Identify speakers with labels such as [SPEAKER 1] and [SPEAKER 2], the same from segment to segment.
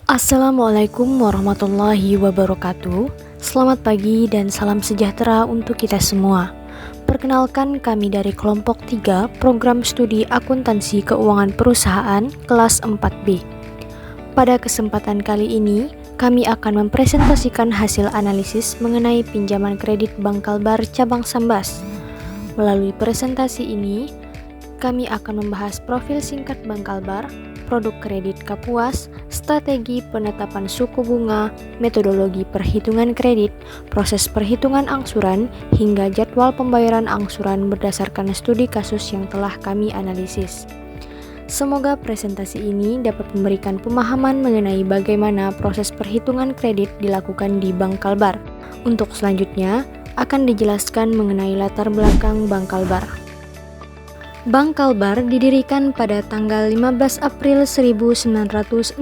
[SPEAKER 1] Assalamualaikum warahmatullahi wabarakatuh. Selamat pagi dan salam sejahtera untuk kita semua. Perkenalkan, kami dari kelompok 3 Program Studi Akuntansi Keuangan Perusahaan kelas 4B. Pada kesempatan kali ini, kami akan mempresentasikan hasil analisis mengenai pinjaman kredit Bank Kalbar cabang Sambas. Melalui presentasi ini, kami akan membahas profil singkat Bank Kalbar, produk kredit Kapuas, strategi penetapan suku bunga, metodologi perhitungan kredit, proses perhitungan angsuran, hingga jadwal pembayaran angsuran berdasarkan studi kasus yang telah kami analisis. Semoga presentasi ini dapat memberikan pemahaman mengenai bagaimana proses perhitungan kredit dilakukan di Bank Kalbar. Untuk selanjutnya, akan dijelaskan mengenai latar belakang Bank Kalbar. Bank Kalbar didirikan pada tanggal 15 April 1964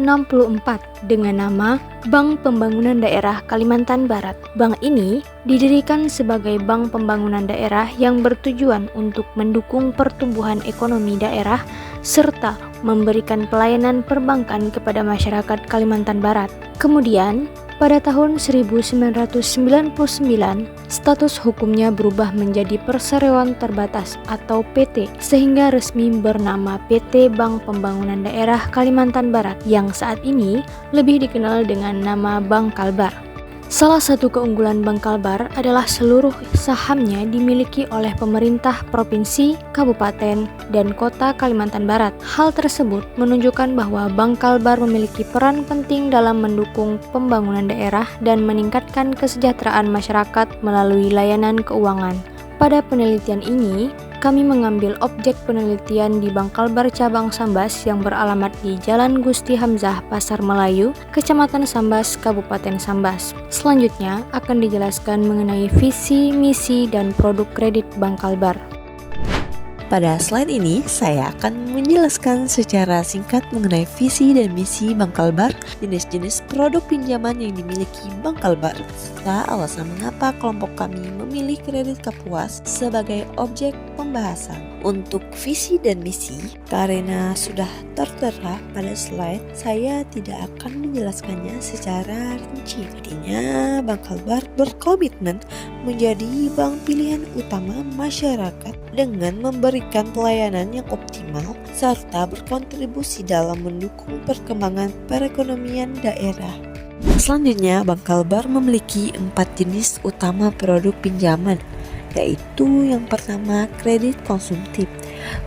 [SPEAKER 1] dengan nama Bank Pembangunan Daerah Kalimantan Barat. Bank ini didirikan sebagai bank pembangunan daerah yang bertujuan untuk mendukung pertumbuhan ekonomi daerah serta memberikan pelayanan perbankan kepada masyarakat Kalimantan Barat. Kemudian, pada tahun 1999, status hukumnya berubah menjadi Perseroan Terbatas atau PT, sehingga resmi bernama PT Bank Pembangunan Daerah Kalimantan Barat yang saat ini lebih dikenal dengan nama Bank Kalbar. Salah satu keunggulan Bank Kalbar adalah seluruh sahamnya dimiliki oleh pemerintah provinsi, kabupaten, dan kota Kalimantan Barat. Hal tersebut menunjukkan bahwa Bank Kalbar memiliki peran penting dalam mendukung pembangunan daerah dan meningkatkan kesejahteraan masyarakat melalui layanan keuangan. Pada penelitian ini, kami mengambil objek penelitian di Bank Kalbar cabang Sambas yang beralamat di Jalan Gusti Hamzah, Pasar Melayu, Kecamatan Sambas, Kabupaten Sambas. Selanjutnya akan dijelaskan mengenai visi, misi, dan produk kredit Bank Kalbar.
[SPEAKER 2] Pada slide ini, saya akan menjelaskan secara singkat mengenai visi dan misi Bank Kalbar, jenis-jenis produk pinjaman yang dimiliki Bank Kalbar, serta alasan mengapa kelompok kami memilih kredit Kapuas sebagai objek pembahasan. Untuk visi dan misi, karena sudah tertera pada slide, saya tidak akan menjelaskannya secara rinci. Artinya, Bank Kalbar berkomitmen menjadi bank pilihan utama masyarakat dengan memberikan pelayanan yang optimal serta berkontribusi dalam mendukung perkembangan perekonomian daerah. Selanjutnya, Bank Kalbar memiliki 4 jenis utama produk pinjaman, yaitu yang pertama kredit konsumtif.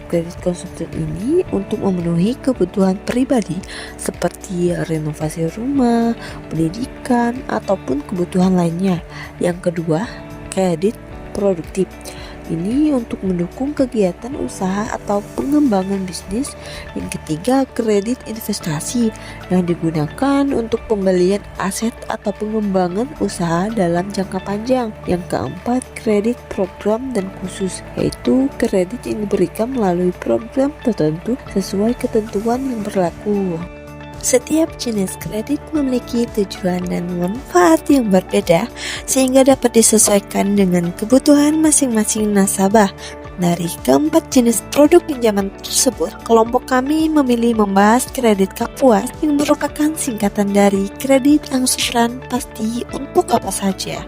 [SPEAKER 2] Kredit konsumtif ini untuk memenuhi kebutuhan pribadi seperti renovasi rumah, pendidikan, ataupun kebutuhan lainnya. Yang kedua, kredit produktif. Ini untuk mendukung kegiatan usaha atau pengembangan bisnis. Yang ketiga, kredit investasi yang digunakan untuk pembelian aset atau pengembangan usaha dalam jangka panjang. Yang keempat, kredit program dan khusus, yaitu kredit yang diberikan melalui program tertentu sesuai ketentuan yang berlaku. Setiap jenis kredit memiliki tujuan dan manfaat yang berbeda sehingga dapat disesuaikan dengan kebutuhan masing-masing nasabah. Dari keempat jenis produk pinjaman tersebut, kelompok kami memilih membahas kredit Kapuas yang merupakan singkatan dari kredit angsuran pasti untuk apa saja.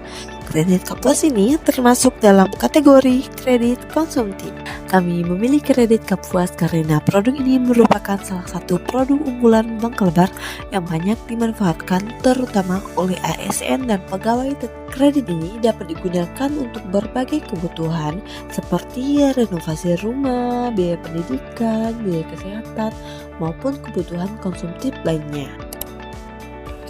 [SPEAKER 2] Kredit Kapuas ini termasuk dalam kategori kredit konsumtif. Kami memilih kredit Kapuas karena produk ini merupakan salah satu produk unggulan Bank Kalbar yang banyak dimanfaatkan terutama oleh ASN dan pegawai. Kredit ini dapat digunakan untuk berbagai kebutuhan seperti renovasi rumah, biaya pendidikan, biaya kesehatan, maupun kebutuhan konsumtif lainnya.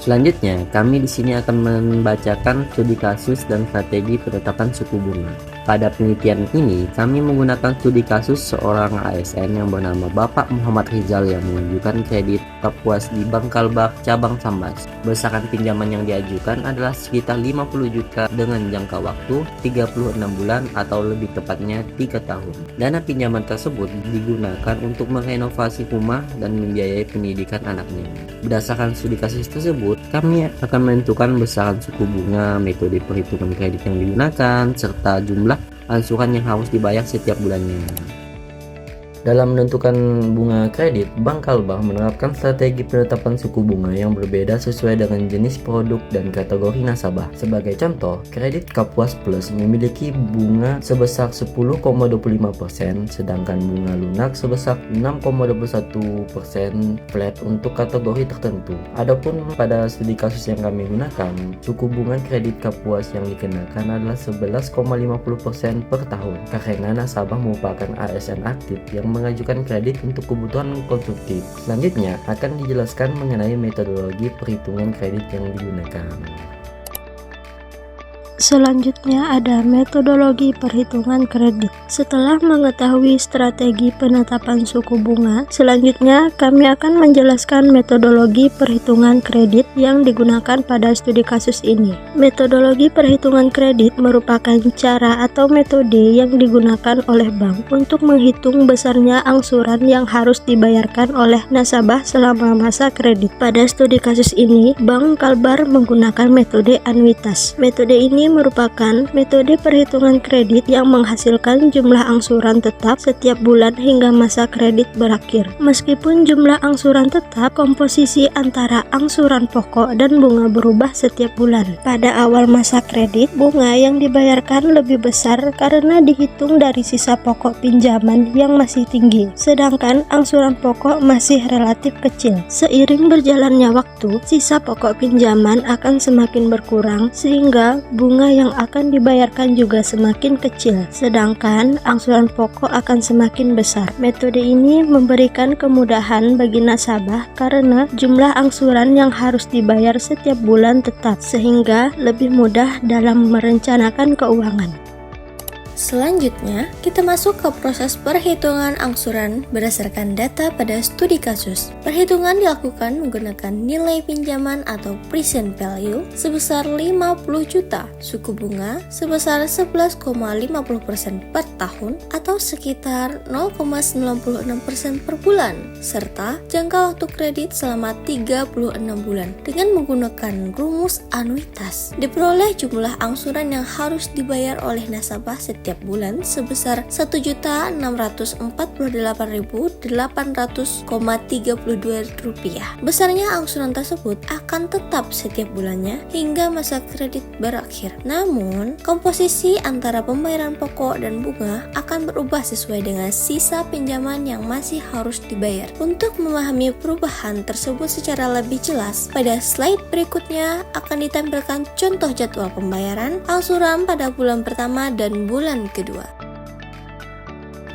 [SPEAKER 3] Selanjutnya, kami di sini akan membacakan studi kasus dan strategi penetapan suku bunga. Pada penelitian ini, kami menggunakan studi kasus seorang ASN yang bernama Bapak Muhammad Rizal yang mengajukan kredit Kapuas di Bank Kalbar cabang Sambas. Besaran pinjaman yang diajukan adalah sekitar 50 juta dengan jangka waktu 36 bulan atau lebih tepatnya 3 tahun. Dana pinjaman tersebut digunakan untuk merenovasi rumah dan membiayai pendidikan anaknya. Berdasarkan studi kasus tersebut, kami akan menentukan besaran suku bunga, metode perhitungan kredit yang digunakan, serta jumlah angsuran yang harus dibayar setiap bulannya. Dalam menentukan bunga kredit, Bank Kalbar menerapkan strategi penetapan suku bunga yang berbeda sesuai dengan jenis produk dan kategori nasabah. Sebagai contoh, kredit Kapuas Plus memiliki bunga sebesar 10,25%, sedangkan bunga lunak sebesar 6,21% flat untuk kategori tertentu. Adapun pada studi kasus yang kami gunakan, suku bunga kredit Kapuas yang dikenakan adalah 11,50% per tahun karena nasabah merupakan ASN aktif yang mengajukan kredit untuk kebutuhan konsumtif. Selanjutnya akan dijelaskan mengenai metodologi perhitungan kredit yang digunakan.
[SPEAKER 1] Selanjutnya ada metodologi perhitungan kredit. Setelah mengetahui strategi penetapan suku bunga, selanjutnya kami akan menjelaskan metodologi perhitungan kredit yang digunakan pada studi kasus ini. Metodologi perhitungan kredit merupakan cara atau metode yang digunakan oleh bank untuk menghitung besarnya angsuran yang harus dibayarkan oleh nasabah selama masa kredit. Pada studi kasus ini, Bank Kalbar menggunakan metode anuitas. Metode ini merupakan metode perhitungan kredit yang menghasilkan jumlah angsuran tetap setiap bulan hingga masa kredit berakhir. Meskipun jumlah angsuran tetap, komposisi antara angsuran pokok dan bunga berubah setiap bulan. Pada awal masa kredit, bunga yang dibayarkan lebih besar karena dihitung dari sisa pokok pinjaman yang masih tinggi, sedangkan angsuran pokok masih relatif kecil. Seiring berjalannya waktu, sisa pokok pinjaman akan semakin berkurang sehingga bunga yang akan dibayarkan juga semakin kecil, sedangkan angsuran pokok akan semakin besar. Metode ini memberikan kemudahan bagi nasabah karena jumlah angsuran yang harus dibayar setiap bulan tetap, sehingga lebih mudah dalam merencanakan keuangan. Selanjutnya, kita masuk ke proses perhitungan angsuran berdasarkan data pada studi kasus. Perhitungan dilakukan menggunakan nilai pinjaman atau present value sebesar 50 juta, suku bunga sebesar 11,50% per tahun atau sekitar 0,96% per bulan, serta jangka waktu kredit selama 36 bulan. Dengan menggunakan rumus anuitas, diperoleh jumlah angsuran yang harus dibayar oleh nasabah setiap bulan sebesar Rp1.648.800,32. Besarnya angsuran tersebut akan tetap setiap bulannya hingga masa kredit berakhir. Namun, komposisi antara pembayaran pokok dan bunga akan berubah sesuai dengan sisa pinjaman yang masih harus dibayar. Untuk memahami perubahan tersebut secara lebih jelas, pada slide berikutnya akan ditampilkan contoh jadwal pembayaran angsuran pada bulan pertama dan bulan kedua.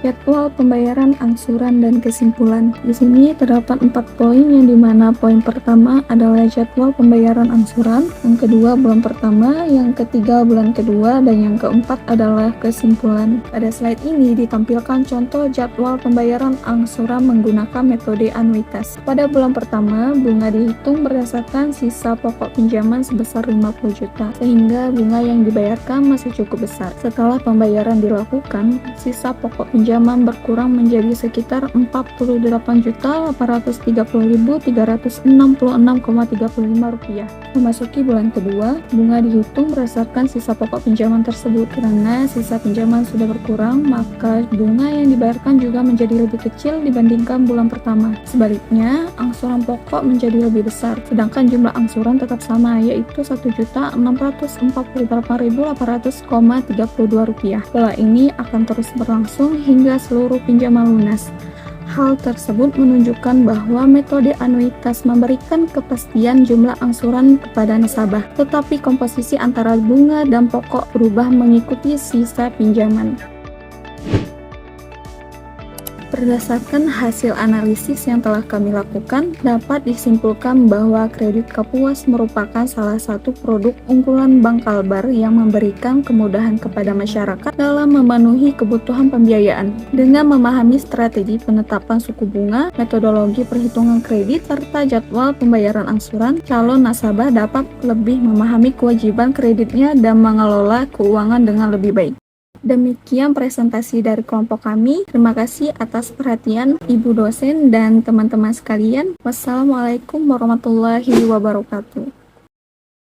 [SPEAKER 4] Jadwal pembayaran angsuran dan kesimpulan. Di sini terdapat 4 poin yang dimana poin pertama adalah jadwal pembayaran angsuran, yang kedua bulan pertama, yang ketiga bulan kedua, dan yang keempat adalah kesimpulan. Pada slide ini ditampilkan contoh jadwal pembayaran angsuran menggunakan metode anuitas. Pada bulan pertama, bunga dihitung berdasarkan sisa pokok pinjaman sebesar 50 juta, sehingga bunga yang dibayarkan masih cukup besar. Setelah pembayaran dilakukan, sisa pokok pinjaman berkurang menjadi sekitar Rp48.360.366,35. Memasuki bulan kedua, bunga dihitung berdasarkan sisa pokok pinjaman tersebut. Karena sisa pinjaman sudah berkurang, maka bunga yang dibayarkan juga menjadi lebih kecil dibandingkan bulan pertama. Sebaliknya, angsuran pokok menjadi lebih besar, sedangkan jumlah angsuran tetap sama, yaitu Rp1.648.800,32. Pola ini akan terus berlangsung hingga seluruh pinjaman lunas. Hal tersebut menunjukkan bahwa metode anuitas memberikan kepastian jumlah angsuran kepada nasabah, tetapi komposisi antara bunga dan pokok berubah mengikuti sisa pinjaman. Berdasarkan hasil analisis yang telah kami lakukan, dapat disimpulkan bahwa kredit Kapuas merupakan salah satu produk unggulan Bank Kalbar yang memberikan kemudahan kepada masyarakat dalam memenuhi kebutuhan pembiayaan. Dengan memahami strategi penetapan suku bunga, metodologi perhitungan kredit, serta jadwal pembayaran angsuran, calon nasabah dapat lebih memahami kewajiban kreditnya dan mengelola keuangan dengan lebih baik. Demikian presentasi dari kelompok kami. Terima kasih atas perhatian Ibu dosen dan teman-teman sekalian. Wassalamualaikum warahmatullahi wabarakatuh.